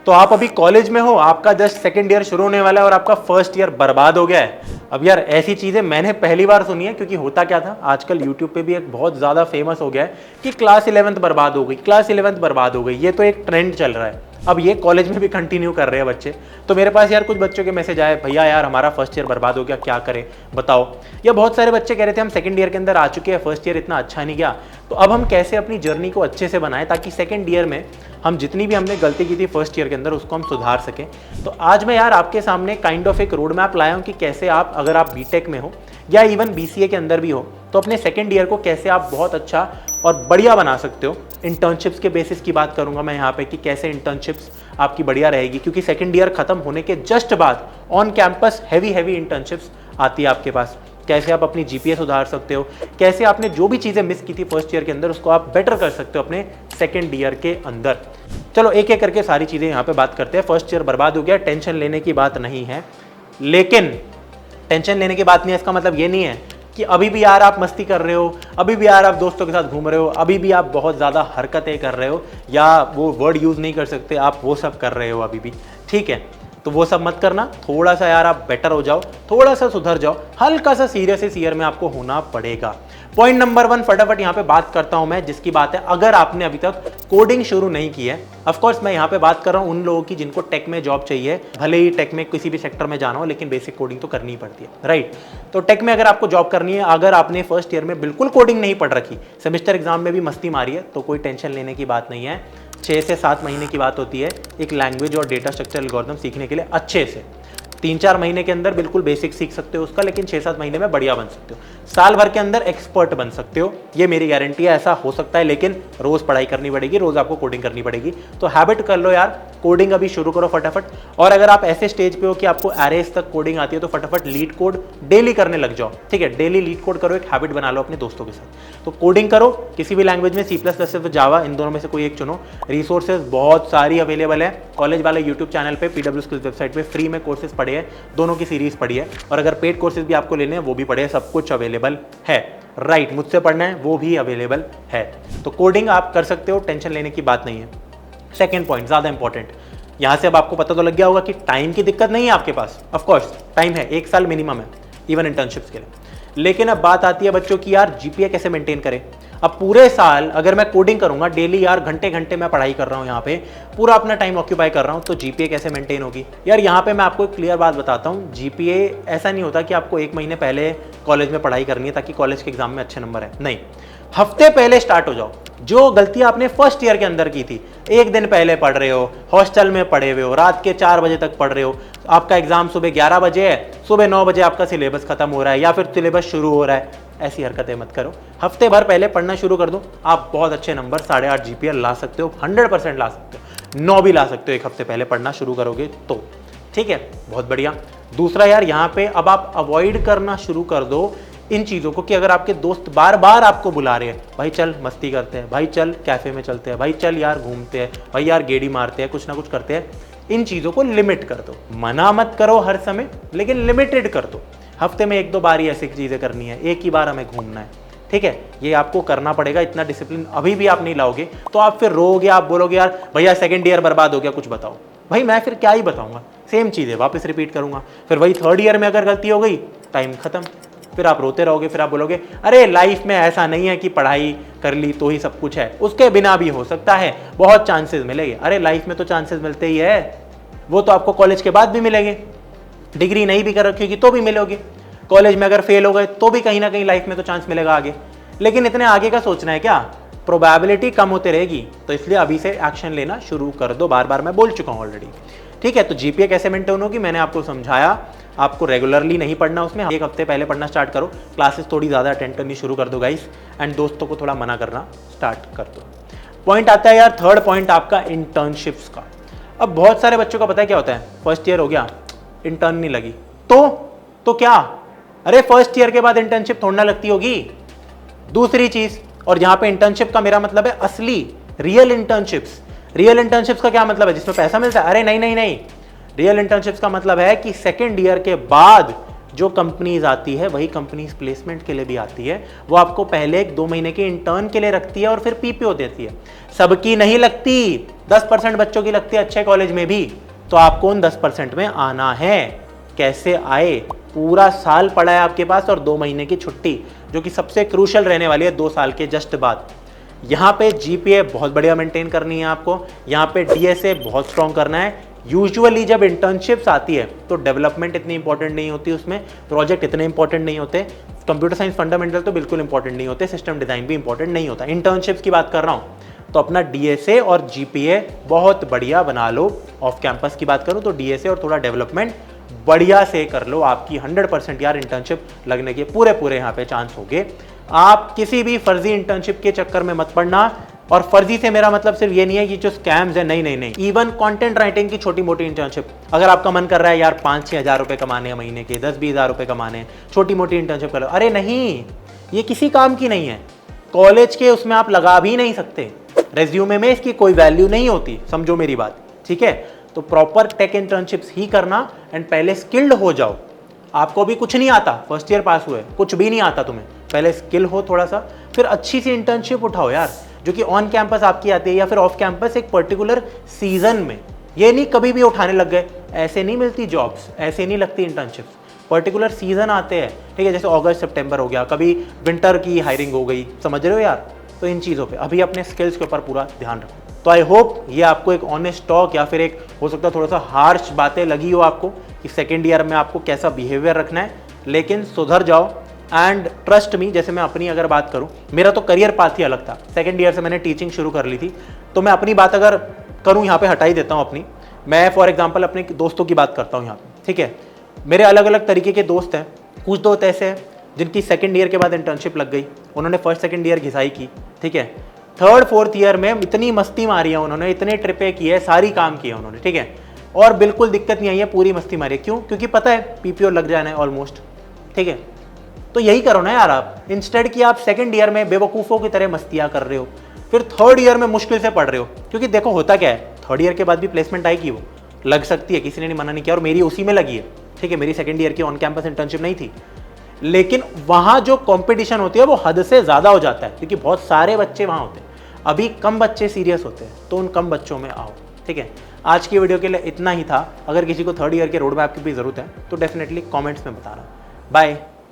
तो आप अभी कॉलेज में हो, आपका जस्ट सेकंड ईयर शुरू होने वाला है और आपका फर्स्ट ईयर बर्बाद हो गया है। अब यार ऐसी चीजें मैंने पहली बार सुनी है, क्योंकि होता क्या था, आजकल यूट्यूब पे भी एक बहुत ज्यादा फेमस हो गया है कि क्लास 11th बर्बाद हो गई, क्लास 11th बर्बाद हो गई। ये तो एक ट्रेंड चल रहा है, अब ये कॉलेज में भी कंटिन्यू कर रहे हैं बच्चे। तो मेरे पास यार कुछ बच्चों के मैसेज आए, भैया यार हमारा फर्स्ट ईयर बर्बाद हो गया, क्या करें बताओ। या बहुत सारे बच्चे कह रहे थे हम सेकंड ईयर के अंदर आ चुके हैं, फर्स्ट ईयर इतना अच्छा नहीं गया, तो अब हम कैसे अपनी जर्नी को अच्छे से बनाएं ताकि सेकंड ईयर में हम जितनी भी हमने गलती की थी फर्स्ट ईयर के अंदर उसको हम सुधार सकें। तो आज मैं यार आपके सामने काइंड ऑफ एक रोड मैप लाया हूँ कि कैसे आप, अगर आप बीटेक में हो या इवन बीसीए के अंदर भी हो, तो अपने सेकंड ईयर को कैसे आप बहुत अच्छा और बढ़िया बना सकते हो। इंटर्नशिप्स के बेसिस की बात करूंगा मैं यहाँ पे कि कैसे इंटर्नशिप्स आपकी बढ़िया रहेगी, क्योंकि सेकंड ईयर खत्म होने के जस्ट बाद ऑन कैंपस हैवी इंटर्नशिप्स आती है आपके पास। कैसे आप अपनी जीपीए सुधार सकते हो, कैसे आपने जो भी चीज़ें मिस की थी फर्स्ट ईयर के अंदर उसको आप बेटर कर सकते हो अपने सेकंड ईयर के अंदर। चलो एक एक करके सारी चीज़ें यहाँ पे बात करते हैं। फर्स्ट ईयर बर्बाद हो गया, टेंशन लेने की बात नहीं है, लेकिन टेंशन लेने की बात नहीं है इसका मतलब ये नहीं है कि अभी भी यार आप मस्ती कर रहे हो, अभी भी यार आप दोस्तों के साथ घूम रहे हो, अभी भी आप बहुत ज़्यादा हरकतें कर रहे हो, या वो वर्ड यूज़ नहीं कर सकते आप, वो सब कर रहे हो अभी भी, ठीक है। तो वो सब मत करना, थोड़ा सा यार आप बेटर हो जाओ, थोड़ा सा सुधर जाओ, हल्का सा सीरियस ईयर में आपको होना पड़ेगा। पॉइंट नंबर 1 फटाफट यहाँ पे बात करता हूं मैं, जिसकी बात है अगर आपने अभी तक कोडिंग शुरू नहीं की है। ऑफ कोर्स मैं यहाँ पे बात कर रहा हूँ उन लोगों की जिनको टेक में जॉब चाहिए, भले ही टेक में किसी भी सेक्टर में जाना हो, लेकिन बेसिक कोडिंग तो करनी ही पड़ती है, राइट। तो टेक में अगर आपको जॉब करनी है, अगर आपने फर्स्ट ईयर में बिल्कुल कोडिंग नहीं पढ़ रखी, सेमेस्टर एग्जाम में भी मस्ती मारी है, तो कोई टेंशन लेने की बात नहीं है। 6 से 7 महीने की बात होती है एक लैंग्वेज और डेटा स्ट्रक्चर एल्गोरिथम सीखने के लिए अच्छे से। 3-4 महीने के अंदर बिल्कुल बेसिक सीख सकते हो उसका, लेकिन 6-7 महीने में बढ़िया बन सकते हो, साल भर के अंदर एक्सपर्ट बन सकते हो, ये मेरी गारंटी है। ऐसा हो सकता है, लेकिन रोज पढ़ाई करनी पड़ेगी, रोज आपको कोडिंग करनी पड़ेगी। तो हैबिट कर लो यार, कोडिंग अभी शुरू करो फटाफट। और अगर आप ऐसे स्टेज पे हो कि आपको एरेस तक कोडिंग आती है, तो फटाफट लीड कोड डेली करने लग जाओ, ठीक है। डेली लीड कोड करो, एक हैबिट बना लो अपने दोस्तों के साथ। तो कोडिंग करो किसी भी लैंग्वेज में, C++ से जावा, इन दोनों में से कोई एक चुनो। रिसोर्सेज बहुत सारी अवेलेबल है, कॉलेज वाले यूट्यूब चैनल पे, PW स्किल्स वेबसाइट पे फ्री में कोर्सेज पढ़े हैं, दोनों की सीरीज पढ़ी है, और अगर पेड कोर्सेज भी आपको लेने हैं वो भी पढ़े हैं, सब कुछ अवेलेबल है, राइट। मुझसे पढ़ना है वो भी अवेलेबल है। तो कोडिंग आप कर सकते हो, टेंशन लेने की बात नहीं है। सेकेंड पॉइंट ज्यादा इंपॉर्टेंट, यहां से अब आपको पता तो लग गया होगा कि टाइम की दिक्कत नहीं है आपके पास। ऑफ कोर्स टाइम है, 1 साल मिनिमम है इवन इंटर्नशिप्स के लिए। लेकिन अब बात आती है बच्चों की, यार जीपीए कैसे मेंटेन करें। अब पूरे साल अगर मैं कोडिंग करूंगा डेली, यार घंटे घंटे मैं पढ़ाई कर रहा हूं, यहाँ पे पूरा अपना टाइम ऑक्यूपाई कर रहा हूं, तो जीपीए कैसे मेंटेन होगी। यार यहाँ पे मैं आपको एक क्लियर बात बताता हूँ, जीपीए ऐसा नहीं होता कि आपको 1 महीने पहले कॉलेज में पढ़ाई करनी है ताकि कॉलेज के एग्जाम में अच्छे नंबर है, नहीं। हफ्ते पहले स्टार्ट हो जाओ। जो गलतियां आपने फर्स्ट ईयर के अंदर की थी, 1 दिन पहले पढ़ रहे हो, हॉस्टल में पढ़े हुए हो, रात के 4 बजे तक पढ़ रहे हो, आपका एग्जाम सुबह 11 बजे है, सुबह 9 बजे आपका सिलेबस खत्म हो रहा है या फिर सिलेबस शुरू हो रहा है, ऐसी हरकतें मत करो। हफ्ते भर पहले पढ़ना शुरू कर दो, आप बहुत अच्छे नंबर 8.5 जीपीए ला सकते हो, 100% ला सकते हो, 9 भी ला सकते हो 1 हफ्ते पहले पढ़ना शुरू करोगे तो, ठीक है, बहुत बढ़िया। दूसरा यार यहाँ पे अब आप अवॉइड करना शुरू कर दो इन चीज़ों को, कि अगर आपके दोस्त बार बार आपको बुला रहे हैं, भाई चल मस्ती करते हैं, भाई चल कैफे में चलते हैं, भाई चल यार घूमते हैं, भाई यार गेड़ी मारते हैं, कुछ ना कुछ करते हैं, इन चीज़ों को लिमिट कर दो। मना मत करो हर समय, लेकिन लिमिटेड कर दो। हफ्ते में 1-2 बार ही ऐसी चीज़ें करनी है, एक ही बार हमें घूमना है, ठीक है। ये आपको करना पड़ेगा, इतना डिसिप्लिन अभी भी आप नहीं लाओगे तो आप फिर रोगे, आप बोलोगे यार भैया सेकंड ईयर बर्बाद हो गया, कुछ बताओ। भाई मैं फिर क्या ही बताऊंगा, सेम चीज़ है, वापस रिपीट करूंगा। फिर वही थर्ड ईयर में अगर गलती हो गई, टाइम खत्म, फिर आप रोते रहोगे, फिर आप बोलोगे अरे लाइफ में ऐसा नहीं है कि पढ़ाई कर ली तो ही सब कुछ है, उसके बिना भी हो सकता है, बहुत चांसेस मिलेंगे। अरे लाइफ में तो चांसेस मिलते ही है, वो तो आपको कॉलेज के बाद भी मिलेंगे, डिग्री नहीं भी कर रखी होगी तो भी मिलोगे, कॉलेज में अगर फेल हो गए तो भी कहीं ना कहीं लाइफ में तो चांस मिलेगा आगे। लेकिन इतने आगे का सोचना है क्या, प्रोबेबिलिटी कम होती रहेगी, तो इसलिए अभी से एक्शन लेना शुरू कर दो। बार बार मैं बोल चुका हूँ ऑलरेडी, ठीक है। तो जीपीए कैसे मेंटेन होगी मैंने आपको समझाया। आपको रेगुलरली नहीं पढ़ना, उसमें 1 हफ्ते पहले पढ़ना स्टार्ट करो, क्लासेस थोड़ी ज़्यादा अटेंड करनी शुरू कर दो गाइस, एंड दोस्तों को थोड़ा मना करना स्टार्ट कर दो। पॉइंट आता है यार थर्ड पॉइंट आपका इंटर्नशिप्स का। अब बहुत सारे बच्चों का पता है क्या होता है, फर्स्ट ईयर हो गया, इंटर्न नहीं लगी, तो क्या, अरे फर्स्ट ईयर के बाद इंटर्नशिप थोड़ी ना लगती होगी। दूसरी चीज, और यहां पे इंटर्नशिप का मेरा मतलब है असली रियल इंटर्नशिप्स। रियल इंटर्नशिप्स का क्या मतलब है, जिसमें पैसा मिलता है? अरे नहीं, रियल इंटर्नशिप्स का मतलब है कि सेकेंड ईयर के बाद जो कंपनीज आती है वही कंपनीज प्लेसमेंट के लिए भी आती है। वो आपको पहले 1-2 महीने के इंटर्न के लिए रखती है और फिर पीपीओ देती है। सबकी नहीं लगती, 10% बच्चों की लगती है अच्छे कॉलेज में भी। तो आपको उन 10% में आना है। कैसे आए? पूरा साल पड़ा है आपके पास और 2 महीने की छुट्टी, जो कि सबसे क्रूशल रहने वाली है 2 साल के जस्ट बाद। यहाँ पे जीपीए बहुत बढ़िया मेंटेन करनी है आपको, यहाँ पे डीएसए बहुत स्ट्रॉन्ग करना है। यूजुअली जब इंटर्नशिप्स आती है तो डेवलपमेंट इतनी इंपॉर्टेंट नहीं होती, उसमें प्रोजेक्ट इतने इंपॉर्टेंट नहीं होते, कंप्यूटर साइंस फंडामेंटल तो बिल्कुल इंपॉर्टेंट नहीं होते, सिस्टम डिजाइन भी इंपॉर्टेंट नहीं होता। इंटर्नशिप्स की बात कर रहा हूँ तो अपना डीएसए और जीपीए बहुत बढ़िया बना लो। ऑफ कैंपस की बात करूँ तो डीएसए और थोड़ा डेवलपमेंट बढ़िया से कर लो। आपकी 100% यार इंटर्नशिप लगने के पूरे यहाँ पे चांस होंगे। आप किसी भी फर्जी इंटर्नशिप के चक्कर में मत पड़ना। और फर्जी से मेरा मतलब सिर्फ ये नहीं है कि जो स्कैम्स है, नहीं। इवन कंटेंट राइटिंग की छोटी मोटी इंटर्नशिप, अगर आपका मन कर रहा है यार 5-6 हज़ार रुपए कमाने हैं महीने के, 10-20 हज़ार रुपए कमाने हैं, छोटी मोटी इंटर्नशिप कर लो। अरे नहीं, ये किसी काम की नहीं है। कॉलेज के उसमें आप लगा भी नहीं सकते, रेज्यूमे में इसकी कोई वैल्यू नहीं होती, समझो मेरी बात, ठीक है। तो प्रॉपर टेक इंटर्नशिप्स ही करना एंड पहले स्किल्ड हो जाओ। आपको भी कुछ नहीं आता, फर्स्ट ईयर पास हुए, कुछ भी नहीं आता तुम्हें, पहले स्किल हो थोड़ा सा, फिर अच्छी सी इंटर्नशिप उठाओ यार, जो कि ऑन कैंपस आपकी आती है या फिर ऑफ कैंपस एक पर्टिकुलर सीजन में। ये नहीं कभी भी उठाने लग गए, ऐसे नहीं मिलती जॉब्स, ऐसे नहीं लगती इंटर्नशिप्स। पर्टिकुलर सीजन आते हैं, ठीक है, जैसे अगस्त सितंबर हो गया, कभी विंटर की हायरिंग हो गई, समझ रहे हो यार। तो इन चीज़ों पे अभी अपने स्किल्स के ऊपर पूरा ध्यान रखो। तो आई होप ये आपको एक ऑनेस्ट टॉक या फिर एक हो सकता है थोड़ा सा हार्श बातें लगी हो आपको कि सेकेंड ईयर में आपको कैसा बिहेवियर रखना है, लेकिन सुधर जाओ। एंड ट्रस्ट मी, जैसे मैं अपनी अगर बात करूं, मेरा तो करियर पाथ ही अलग था। सेकेंड ईयर से मैंने टीचिंग शुरू कर ली थी, तो मैं अपनी बात अगर करूं यहाँ पे हटा ही देता हूँ अपनी। मैं फॉर एग्जांपल अपने दोस्तों की बात करता हूँ यहाँ पे, ठीक है। मेरे अलग अलग तरीके के दोस्त हैं। कुछ दोस्त ऐसे हैं जिनकी सेकेंड ईयर के बाद इंटर्नशिप लग गई, उन्होंने फर्स्ट सेकेंड ईयर घिसाई की, ठीक है। थर्ड फोर्थ ईयर में इतनी मस्ती मारी है उन्होंने, इतने ट्रिपें की है, सारी काम किए उन्होंने, ठीक है, और बिल्कुल दिक्कत नहीं आई है, पूरी मस्ती मारी है। क्यों? क्योंकि पता है पीपीओ लग जाना है ऑलमोस्ट, ठीक है। तो यही करो ना यार आप, इंस्टेड कि आप सेकंड ईयर में बेवकूफ़ों की तरह मस्तियाँ कर रहे हो, फिर थर्ड ईयर में मुश्किल से पढ़ रहे हो। क्योंकि देखो होता क्या है, थर्ड ईयर के बाद भी प्लेसमेंट आएगी, वो लग सकती है, किसी ने नहीं मना नहीं किया, और मेरी उसी में लगी है, ठीक है। मेरी सेकंड ईयर की ऑन कैंपस इंटर्नशिप नहीं थी, लेकिन वहाँ जो कॉम्पिटिशन होती है वो हद से ज़्यादा हो जाता है, क्योंकि बहुत सारे बच्चे वहाँ होते हैं। अभी कम बच्चे सीरियस होते हैं, तो उन कम बच्चों में आओ, ठीक है। आज की वीडियो के लिए इतना ही था। अगर किसी को थर्ड ईयर के रोड मैप की भी ज़रूरत है तो डेफिनेटली कमेंट्स में बताना। बाय।